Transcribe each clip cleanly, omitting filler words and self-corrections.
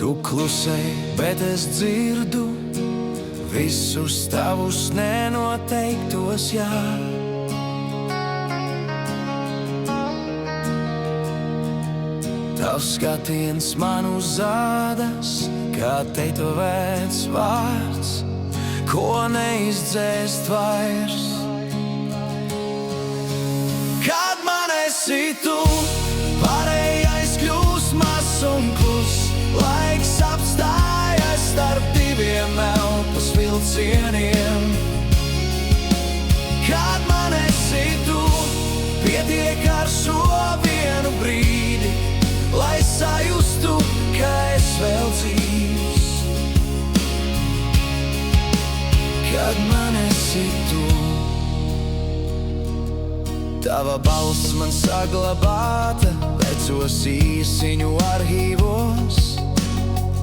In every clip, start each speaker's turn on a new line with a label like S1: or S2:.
S1: Tu klusē, bet es dzirdu visus tavus nenoteiktos jā. Tavs skatiens man uz ādas, kā tetovēts vārds, ko neizdzēst vairs. Kad man esi tu, pārējais kļūst mazs un klus. Laiks apstājas starp diviem elpas vilcieniem. Kad man esi tu, pietiek ar šo vienu brīdi, lai sajustu, ka es vēl dzīvs. Kad man esi tu, tava balss man saglabāta vecos īsiņu arhīvos.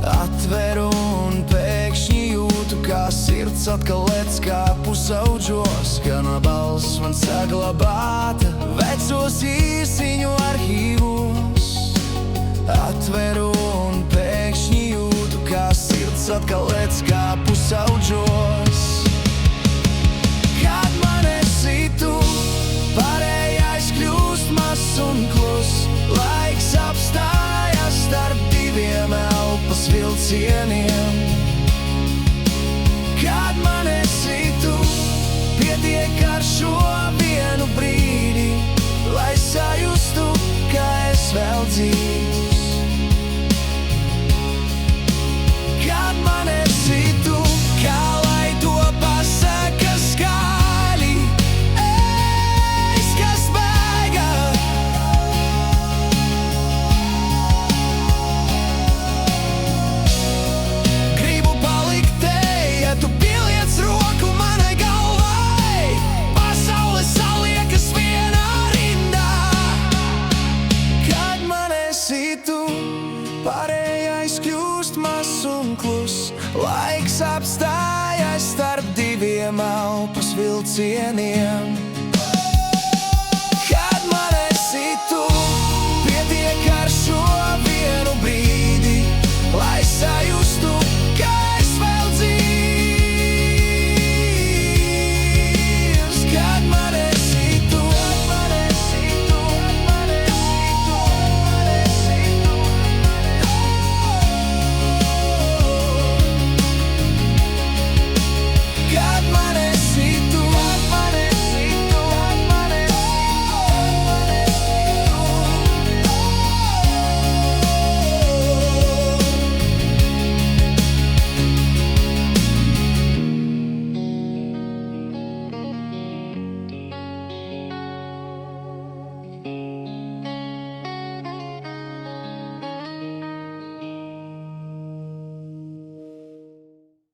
S1: Atveru un pēkšņi jūtu, kā sirds atkal lec kā pusauģos. Skan balss man saglabāta vecos īsiņu arhīvos. Atveru un pēkšņi jūtu, kā sirds atkal lec kā pusauģos. Kad man esi tu, pārējais kļūst mazs un klus. Laiks apstājas starp diviem elpas vilcieniem. Kad man esi tu, pietiek ar šo vienu brīdi, lai sajustu, ka es vēl dzīvs. Kad man esi tu, kā lai to pasaka skaļi, es kas bēga. Gribu palikt te, ja tu pieliec roku manai galvai. Pasaule saliekas vienā rindā. Kad man esi tu, pārējais kļūst mazs un klus. Laiks apstājas starp diviem elpas vilcieniem.